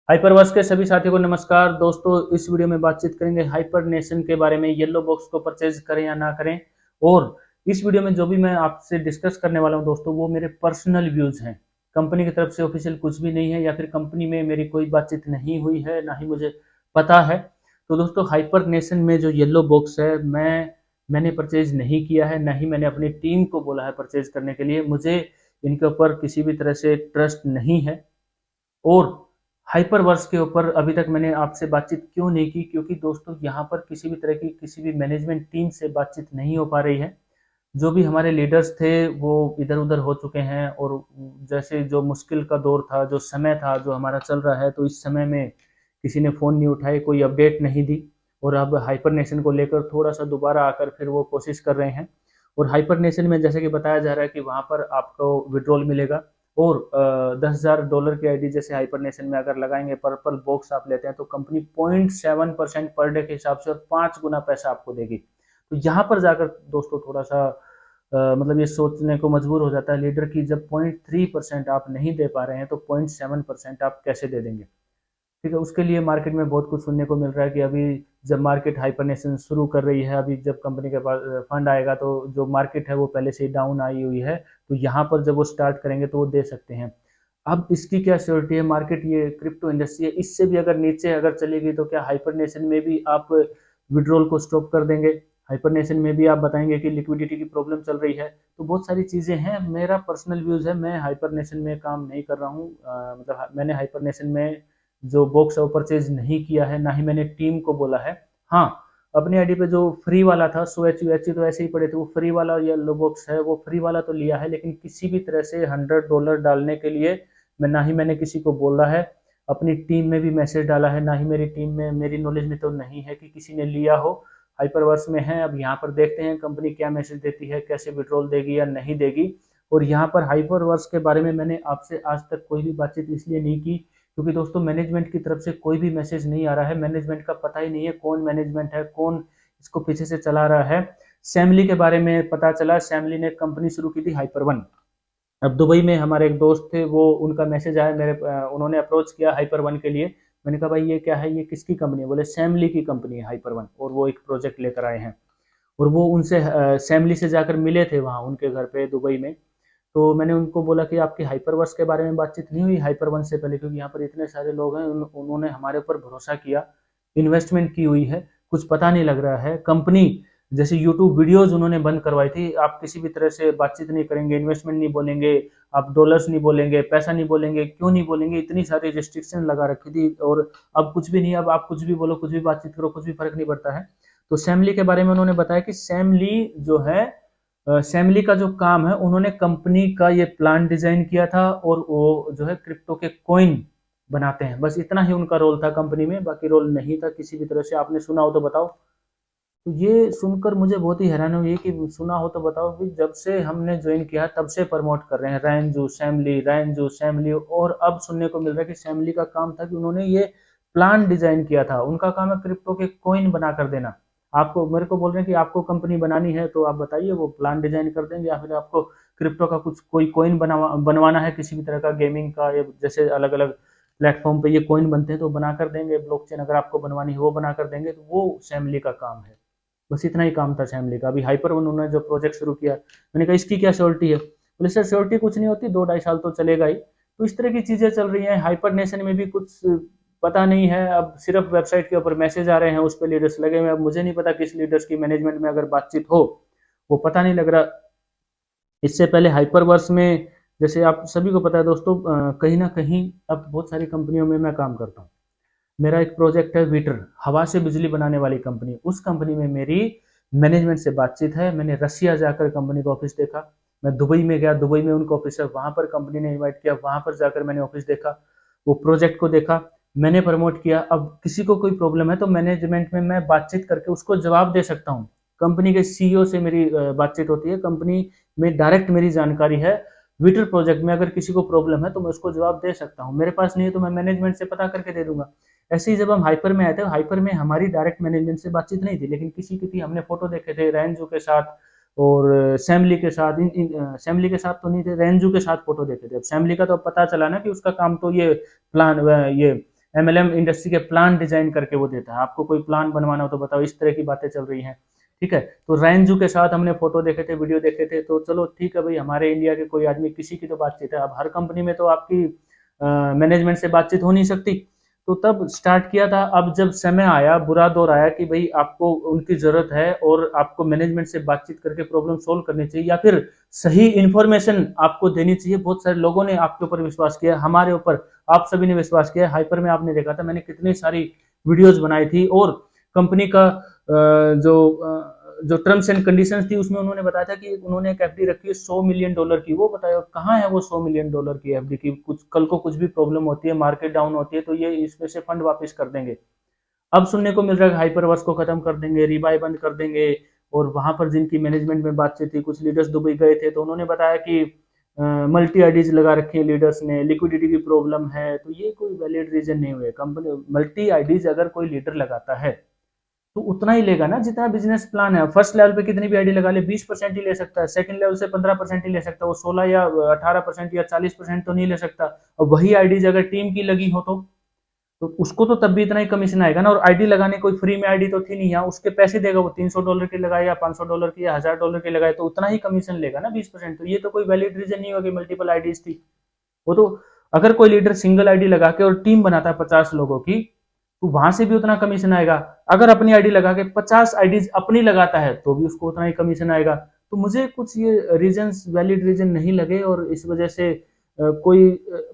Hyperverse के सभी साथियों को नमस्कार दोस्तों। इस वीडियो में बातचीत करेंगे हाइपर नेशन के बारे में, येलो बॉक्स को परचेज करें या ना करें। और इस वीडियो में जो भी मैं आपसे डिस्कस करने वाला हूं दोस्तों, वो मेरे पर्सनल व्यूज हैं। कंपनी की तरफ से ऑफिशियल कुछ भी नहीं है, या फिर कंपनी में मेरी कोई बातचीत नहीं हुई है, ना ही मुझे पता है। तो दोस्तों, हाइपर नेशन में जो येलो बॉक्स है, मैंने परचेज नहीं किया है, ना ही मैंने अपनी टीम को बोला है परचेज करने के लिए। मुझे इनके ऊपर किसी भी तरह से ट्रस्ट नहीं है। और हाइपरवर्स के ऊपर अभी तक मैंने आपसे बातचीत क्यों नहीं की, क्योंकि दोस्तों यहाँ पर किसी भी तरह की किसी भी मैनेजमेंट टीम से बातचीत नहीं हो पा रही है। जो भी हमारे लीडर्स थे वो इधर उधर हो चुके हैं। और जैसे जो मुश्किल का दौर था, जो समय था, जो हमारा चल रहा है, तो इस समय में किसी ने फ़ोन नहीं उठाए, कोई अपडेट नहीं दी। और अब हाइपर नेशन को लेकर थोड़ा सा दोबारा आकर फिर वो कोशिश कर रहे हैं। और हाइपर नेशन में जैसे कि बताया जा रहा है कि वहाँ पर आपको विड्रॉल मिलेगा। और $10,000 की आईडी जैसे हाइपर नेशन में अगर लगाएंगे, पर्पल बॉक्स आप लेते हैं, तो कंपनी 0.7% पर डे के हिसाब से और 5 गुना पैसा आपको देगी। तो यहाँ पर जाकर दोस्तों थोड़ा सा मतलब ये सोचने को मजबूर हो जाता है लीडर की, जब 0.3% आप नहीं दे पा रहे हैं तो 0.7% आप कैसे दे देंगे। ठीक है, उसके लिए मार्केट में बहुत कुछ सुनने को मिल रहा है कि अभी जब मार्केट हाइपरनेशन शुरू कर रही है, अभी जब कंपनी के पास फंड आएगा, तो जो मार्केट है वो पहले से ही डाउन आई हुई है, तो यहाँ पर जब वो स्टार्ट करेंगे तो वो दे सकते हैं। अब इसकी क्या श्योरिटी है, मार्केट ये क्रिप्टो इंडस्ट्री है, इससे भी अगर नीचे अगर चलेगी तो क्या हाइपरनेशन में भी आप विड्रॉल को स्टॉप कर देंगे? हाइपरनेशन में भी आप बताएंगे कि लिक्विडिटी की प्रॉब्लम चल रही है? तो बहुत सारी चीज़ें हैं। मेरा पर्सनल व्यूज़ है, मैं हाइपरनेशन में काम नहीं कर रहा हूँ। मतलब मैंने हाइपरनेशन में जो बॉक्स है वो परचेज नहीं किया है, ना ही मैंने टीम को बोला है। हाँ, अपनी आईडी पे जो फ्री वाला था, सो एच यू एच तो ऐसे ही पड़े थे, वो फ्री वाला येलो बॉक्स है, वो फ्री वाला तो लिया है, लेकिन किसी भी तरह से $100 डालने के लिए मैं, ना ही मैंने किसी को बोला है। अपनी टीम में भी मैसेज डाला है, ना ही मेरी टीम में, मेरी नॉलेज में तो नहीं है कि किसी ने लिया हो। हाइपरवर्स में है, अब यहाँ पर देखते हैं कंपनी क्या मैसेज देती है, कैसे विड्रॉल देगी या नहीं देगी। और यहाँ पर हाइपरवर्स के बारे में मैंने आपसे आज तक कोई भी बातचीत इसलिए नहीं की, क्योंकि दोस्तों मैनेजमेंट की तरफ से कोई भी मैसेज नहीं आ रहा है। मैनेजमेंट का पता ही नहीं है कौन मैनेजमेंट है, कौन इसको पीछे से चला रहा है। सैमली के बारे में पता चला, सैमली ने कंपनी शुरू की थी हाइपर वन। अब दुबई में हमारे एक दोस्त थे, वो उनका मैसेज आया मेरे, उन्होंने अप्रोच किया हाइपर वन के लिए। मैंने कहा भाई ये क्या है, ये किसकी कंपनी है? बोले सैमली की कंपनी है हाइपर वन, और वो एक प्रोजेक्ट लेकर आए हैं। और वो उनसे सैमली से जाकर मिले थे वहाँ उनके घर पे दुबई में। तो मैंने उनको बोला कि आपकी हाइपरवर्स के बारे में बातचीत नहीं हुई हाइपर वन से पहले, क्योंकि यहाँ पर इतने सारे लोग हैं, उन्होंने हमारे ऊपर भरोसा किया, इन्वेस्टमेंट की हुई है, कुछ पता नहीं लग रहा है। कंपनी जैसे यूट्यूब वीडियोज उन्होंने बंद करवाई थी, आप किसी भी तरह से बातचीत नहीं करेंगे, इन्वेस्टमेंट नहीं बोलेंगे, आप डॉलर्स नहीं बोलेंगे, पैसा नहीं बोलेंगे। क्यों नहीं बोलेंगे? इतनी सारी रिस्ट्रिक्शन लगा रखी थी। और अब कुछ भी नहीं, अब आप कुछ भी बोलो, कुछ भी बातचीत करो, कुछ भी फर्क नहीं पड़ता है। तो सैमली के बारे में उन्होंने बताया कि सैमली जो है, सैमली का जो काम है, उन्होंने कंपनी का ये प्लान डिजाइन किया था, और वो जो है क्रिप्टो के कॉइन बनाते हैं। बस इतना ही उनका रोल था कंपनी में, बाकी रोल नहीं था किसी भी तरह से। आपने सुना हो तो बताओ। तो ये सुनकर मुझे बहुत ही हैरानी हुई कि सुना हो तो बताओ कि जब से हमने ज्वाइन किया तब से प्रमोट कर रहे हैं रैंजू सैमली, रैंजू सैमली। और अब सुनने को मिल रहा है कि सैमली का काम था कि उन्होंने ये प्लान डिजाइन किया था, उनका काम है क्रिप्टो के कॉइन बना कर देना। आपको, मेरे को बोल रहे हैं कि आपको कंपनी बनानी है तो आप बताइए, वो प्लान डिजाइन कर देंगे, या फिर आपको क्रिप्टो का कुछ कोई कॉइन बनवाना है किसी भी तरह का, गेमिंग का, या जैसे अलग अलग प्लेटफॉर्म पे ये कॉइन बनते हैं तो बना कर देंगे। ब्लॉकचेन अगर आपको बनवानी है वो बना कर देंगे। तो वो सैमली का काम है। बस इतना ही काम था फैमिली का। अभी हाइपर वन उन्होंने जो प्रोजेक्ट शुरू किया, मैंने कहा इसकी क्या श्योरिटी है? बोले सर श्योरिटी कुछ नहीं होती, 2-2.5 साल तो चलेगा ही। तो इस तरह की चीजें चल रही हैं। हाइपर नेशन में भी कुछ पता नहीं है। अब सिर्फ वेबसाइट के ऊपर मैसेज आ रहे हैं, उस पर लीडर्स लगे हुए। अब मुझे नहीं पता किस लीडर्स की मैनेजमेंट में अगर बातचीत हो, वो पता नहीं लग रहा। इससे पहले हाइपरवर्स में, जैसे आप सभी को पता है दोस्तों, कहीं ना कहीं अब बहुत सारी कंपनियों में मैं काम करता हूँ। मेरा एक प्रोजेक्ट है वीटर, हवा से बिजली बनाने वाली कंपनी। उस कंपनी में मेरी मैनेजमेंट से बातचीत है। मैंने रसिया जाकर कंपनी का ऑफिस देखा, मैं दुबई में गया, दुबई में उनका ऑफिस है, वहां पर कंपनी ने इनवाइट किया, वहां पर जाकर मैंने ऑफिस देखा, वो प्रोजेक्ट को देखा, मैंने प्रमोट किया। अब किसी को कोई प्रॉब्लम है तो मैनेजमेंट में मैं बातचीत करके उसको जवाब दे सकता हूँ। कंपनी के सीईओ से मेरी बातचीत होती है, कंपनी में डायरेक्ट मेरी जानकारी है। विटर प्रोजेक्ट में अगर किसी को प्रॉब्लम है तो मैं उसको जवाब दे सकता हूँ। मेरे पास नहीं है तो मैं मैनेजमेंट से पता करके दे दूंगा। ऐसे ही जब हम हाइपर में आए थे, हाइपर में हमारी डायरेक्ट मैनेजमेंट से बातचीत नहीं थी, लेकिन किसी की थी। हमने फोटो देखे थे रेंजो के साथ और सैमली के साथ। सैमली के साथ तो नहीं थे, रेंजू के साथ फोटो देखे थे। अब सैमली का तो पता चला ना कि उसका काम तो ये प्लान, ये MLM इंडस्ट्री के प्लान डिजाइन करके वो देता है। आपको कोई प्लान बनवाना हो तो बताओ, इस तरह की बातें चल रही हैं। ठीक है, तो रैंजू के साथ हमने फोटो देखे थे, वीडियो देखे थे, तो चलो ठीक है भाई, हमारे इंडिया के कोई आदमी, किसी की तो बातचीत है। अब हर कंपनी में तो आपकी मैनेजमेंट से बातचीत हो नहीं सकती, तो तब स्टार्ट किया था। अब जब समय आया, बुरा दौर आया कि भाई आपको उनकी जरूरत है और आपको मैनेजमेंट से बातचीत करके प्रॉब्लम सोल्व करनी चाहिए, या फिर सही इंफॉर्मेशन आपको देनी चाहिए। बहुत सारे लोगों ने आपके ऊपर विश्वास किया, हमारे ऊपर आप सभी ने विश्वास किया। हाइपर में आपने देखा था, मैंने कितनी सारी वीडियोस बनाई थी, और कंपनी का जो टर्म्स एंड कंडीशंस थी उसमें उन्होंने बताया था कि उन्होंने एक एफडी रखी है $100 मिलियन की। वो बताया कहाँ है वो $100 मिलियन की एफडी की? कुछ कल को कुछ भी प्रॉब्लम होती है, मार्केट डाउन होती है, तो ये इसमें से फंड वापस कर देंगे। अब सुनने को मिल रहा है हाइपरवर्स को खत्म कर देंगे, रिबाई बंद कर देंगे। और वहां पर जिनकी मैनेजमेंट में बातचीत थी, कुछ लीडर्स दुबई गए थे, तो उन्होंने बताया कि मल्टी आईडीज लगा रखी है लीडर्स ने, लिक्विडिटी की प्रॉब्लम है। तो ये कोई वैलिड रीजन नहीं हुए। कंपनी मल्टी आईडीज अगर कोई लीडर लगाता है तो उतना ही लेगा ना जितना बिजनेस प्लान है। फर्स्ट लेवल पे कितनी भी आईडी लगा ले, 20% ही ले सकता है। सेकंड लेवल से 15% ही ले सकता है। वो 16 या 18% या 40% तो नहीं ले सकता। और वही आईडीज अगर टीम की लगी हो तो उसको तो तब भी इतना ही कमीशन आएगा ना। और आईडी लगाने कोई फ्री में आईडी तो थी नहीं, यहाँ उसके पैसे देगा। वो $300 की लगाए या $500 की या $1000 की लगाए, तो उतना ही कमीशन लेगा ना, 20%। तो ये तो कोई वैलिड रीजन नहीं होगी मल्टीपल आईडीज थी। वो तो अगर कोई लीडर सिंगल आईडी लगा के और टीम बनाता है 50 लोगों की, तो वहां से भी उतना कमीशन आएगा। अगर अपनी आईडी लगा के 50 आईडीज अपनी लगाता है तो भी उसको उतना ही कमीशन आएगा। तो मुझे कुछ ये रीजंस वैलिड रीजन नहीं लगे, और इस वजह से कोई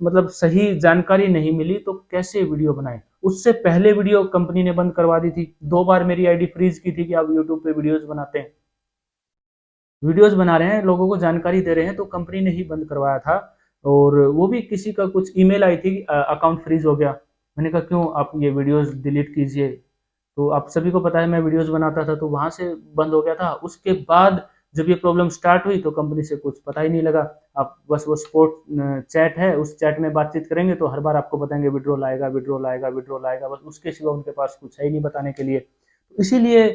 मतलब सही जानकारी नहीं मिली, तो कैसे वीडियो बनाए। उससे पहले वीडियो कंपनी ने बंद करवा दी थी, 2 बार मेरी आईडी फ्रीज की थी कि आप यूट्यूब पे वीडियोस बनाते हैं, वीडियोस बना रहे हैं, लोगों को जानकारी दे रहे हैं, तो कंपनी ने ही बंद करवाया था। और वो भी किसी का कुछ ईमेल आई थी, अकाउंट फ्रीज हो गया। मैंने कहा क्यों, आप ये वीडियोस डिलीट कीजिए। तो आप सभी को पता है मैं वीडियोस बनाता था, तो वहां से बंद हो गया था। उसके बाद जब ये प्रॉब्लम स्टार्ट हुई तो कंपनी से कुछ पता ही नहीं लगा। आप बस वो स्पोर्ट चैट है, उस चैट में बातचीत करेंगे तो हर बार आपको बताएंगे विड्रॉल आएगा, विड्रॉल आएगा, विड्रॉल आएगा, बस उसके सिवा उनके पास कुछ है ही नहीं बताने के लिए। तो इसीलिए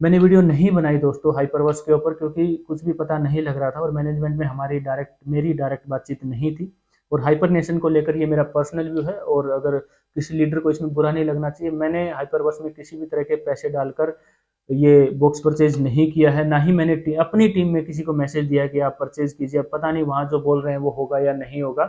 मैंने वीडियो नहीं बनाई दोस्तों हाइपरवर्स के ऊपर, क्योंकि कुछ भी पता नहीं लग रहा था और मैनेजमेंट में मेरी डायरेक्ट बातचीत नहीं थी। और हाइपर नेशन को लेकर ये मेरा पर्सनल व्यू है, और अगर किसी लीडर को इसमें बुरा नहीं लगना चाहिए, मैंने हाइपरवर्स में किसी भी तरह के पैसे डालकर ये बॉक्स परचेज नहीं किया है। ना ही मैंने अपनी टीम में किसी को मैसेज दिया कि आप परचेज कीजिए। अब पता नहीं वहां जो बोल रहे हैं वो होगा या नहीं होगा।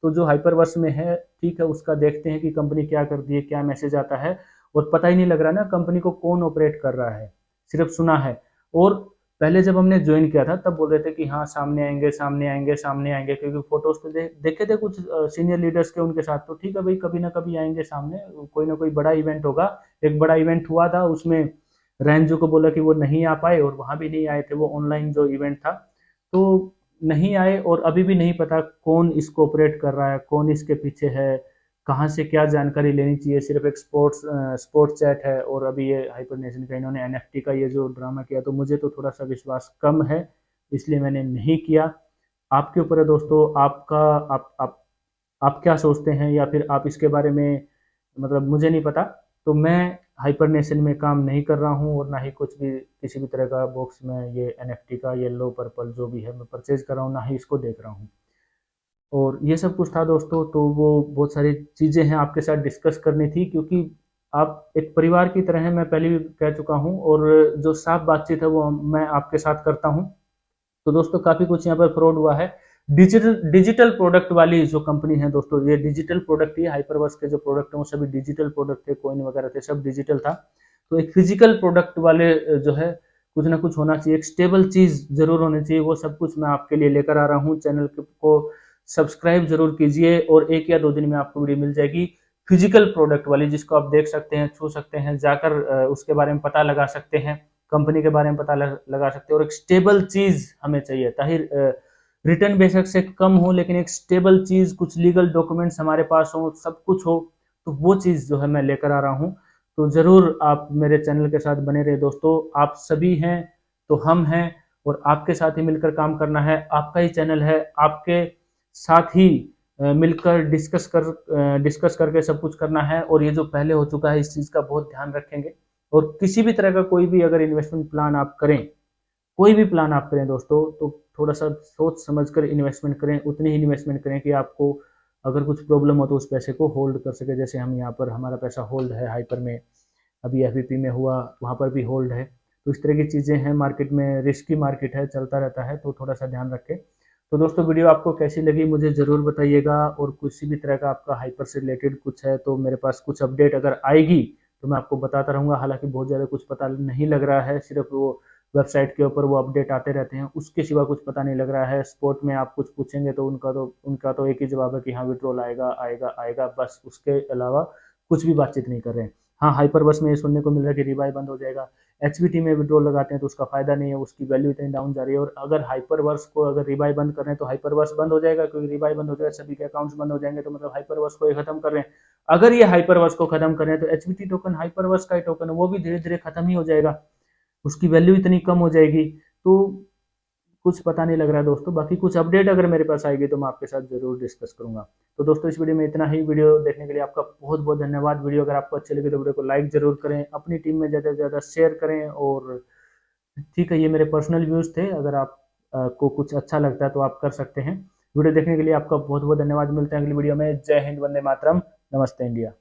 तो जो हाइपरवर्स में है ठीक है, उसका देखते हैं कि कंपनी क्या करती है, क्या मैसेज आता है। और पता ही नहीं लग रहा ना कंपनी को कौन ऑपरेट कर रहा है, सिर्फ सुना है। और पहले जब हमने ज्वाइन किया था तब बोल रहे थे कि हाँ सामने आएंगे, सामने आएंगे, सामने आएंगे, क्योंकि फोटोज तो देखे थे कुछ सीनियर लीडर्स के उनके साथ। तो ठीक है भाई, कभी ना कभी आएंगे सामने, कोई ना कोई बड़ा इवेंट होगा। एक बड़ा इवेंट हुआ था, उसमें रैंजो को बोला कि वो नहीं आ पाए, और वहां भी नहीं आए थे। वो ऑनलाइन जो इवेंट था, तो नहीं आए। और अभी भी नहीं पता कौन इसको ऑपरेट कर रहा है, कौन इसके पीछे है, कहाँ से क्या जानकारी लेनी चाहिए। सिर्फ एक स्पोर्ट्स चैट है, और अभी ये हाइपर नेशन का इन्होंने एनएफटी का ये जो ड्रामा किया, तो मुझे तो थोड़ा सा विश्वास कम है, इसलिए मैंने नहीं किया। आपके ऊपर है दोस्तों, आपका आप क्या सोचते हैं, या फिर आप इसके बारे में, मतलब मुझे नहीं पता। तो मैं हाइपर नेशन में काम नहीं कर रहा हूँ, और ना ही कुछ भी किसी भी तरह का बॉक्स में ये एनएफटी का येलो पर्पल जो भी है मैं परचेज कर रहा हूँ, ना ही इसको देख रहा हूँ। और ये सब कुछ था दोस्तों। तो वो बहुत सारी चीज़ें हैं आपके साथ डिस्कस करनी थी, क्योंकि आप एक परिवार की तरह हैं, मैं पहले भी कह चुका हूँ। और जो साफ बातचीत है वो मैं आपके साथ करता हूँ। तो दोस्तों काफ़ी कुछ यहाँ पर फ्रॉड हुआ है। डिजिटल प्रोडक्ट वाली जो कंपनी है दोस्तों, ये डिजिटल प्रोडक्ट ही, हाइपरवर्स के जो प्रोडक्ट हैं वो सभी डिजिटल प्रोडक्ट थे, कॉइन वगैरह थे, सब डिजिटल था। तो एक फिजिकल प्रोडक्ट वाले जो है, कुछ ना कुछ होना चाहिए, एक स्टेबल चीज़ जरूर होनी चाहिए। वो सब कुछ मैं आपके लिए लेकर आ रहा हूँ। चैनल को सब्सक्राइब जरूर कीजिए, और 1 या 2 दिन में आपको वीडियो मिल जाएगी फिजिकल प्रोडक्ट वाली, जिसको आप देख सकते हैं, छू सकते हैं, जाकर उसके बारे में पता लगा सकते हैं, कंपनी के बारे में पता लगा सकते हैं। और एक स्टेबल चीज हमें चाहिए, ताहिर रिटर्न बेशक से कम हो, लेकिन एक स्टेबल चीज, कुछ लीगल डॉक्यूमेंट्स हमारे पास हो, सब कुछ हो, तो वो चीज जो है मैं लेकर आ रहा हूँ। तो जरूर आप मेरे चैनल के साथ बने रहे दोस्तों। आप सभी हैं तो हम हैं, और आपके साथ ही मिलकर काम करना है। आपका ही चैनल है, आपके साथ ही मिलकर डिस्कस करके सब कुछ करना है। और ये जो पहले हो चुका है, इस चीज का बहुत ध्यान रखेंगे। और किसी भी तरह का कोई भी अगर इन्वेस्टमेंट प्लान आप करें, कोई भी प्लान आप करें दोस्तों, तो थोड़ा सा सोच समझ कर इन्वेस्टमेंट करें। उतनी ही इन्वेस्टमेंट करें कि आपको अगर कुछ प्रॉब्लम हो तो उस पैसे को होल्ड कर सके। जैसे हम यहाँ पर हमारा पैसा होल्ड है हाइपर में, अभी एफवीपी में हुआ वहाँ पर भी होल्ड है। तो इस तरह की चीज़ें हैं, मार्केट में रिस्की मार्केट है, चलता रहता है, तो थोड़ा सा ध्यान रखें। तो दोस्तों वीडियो आपको कैसी लगी मुझे ज़रूर बताइएगा, और किसी भी तरह का आपका हाइपर से रिलेटेड कुछ है तो मेरे पास कुछ अपडेट अगर आएगी तो मैं आपको बताता रहूँगा। हालांकि बहुत ज़्यादा कुछ पता नहीं लग रहा है, सिर्फ वो वेबसाइट के ऊपर वो अपडेट आते रहते हैं, उसके सिवा कुछ पता नहीं लग रहा है। स्पॉट में आप कुछ पूछेंगे तो उनका तो एक ही जवाब है कि हाँ विड्रॉल आएगा आएगा आएगा, बस उसके अलावा कुछ भी बातचीत नहीं कर रहे हैं। हाँ, हाइपर बस में ये सुनने को मिल रहा है कि रिबाई बंद हो जाएगा। एचवीटी में विड्रॉल लगाते हैं तो उसका फायदा नहीं है, उसकी वैल्यू इतनी डाउन जा रही है। और अगर हाइपर वर्स को अगर रिबाई बंद कर रहे हैं तो हाइपर वर्स बंद हो जाएगा, क्योंकि रिबाई बंद हो जाएगा सभी के अकाउंट्स बंद हो जाएंगे, तो मतलब हाइपर वर्स को ये खत्म कर रहे हैं। अगर ये हाइपर वर्स को खत्म कर रहे हैं तो एचवीटी टोकन हाइपर वर्स का ही टोकन है, वो भी धीरे धीरे खत्म ही हो जाएगा, उसकी वैल्यू इतनी कम हो जाएगी। तो कुछ पता नहीं लग रहा है दोस्तों। बाकी कुछ अपडेट अगर मेरे पास आएगी तो मैं आपके साथ जरूर डिस्कस करूंगा। तो दोस्तों इस वीडियो में इतना ही। वीडियो देखने के लिए आपका बहुत बहुत धन्यवाद। वीडियो अगर आपको अच्छी लगी तो वीडियो को लाइक जरूर करें, अपनी टीम में ज़्यादा से ज़्यादा शेयर करें। और ठीक है, ये मेरे पर्सनल व्यूज़ थे, अगर आप को कुछ अच्छा लगता है तो आप कर सकते हैं। वीडियो देखने के लिए आपका बहुत बहुत धन्यवाद। मिलते हैं अगली वीडियो में। जय हिंद, वंदे मातरम, नमस्ते इंडिया।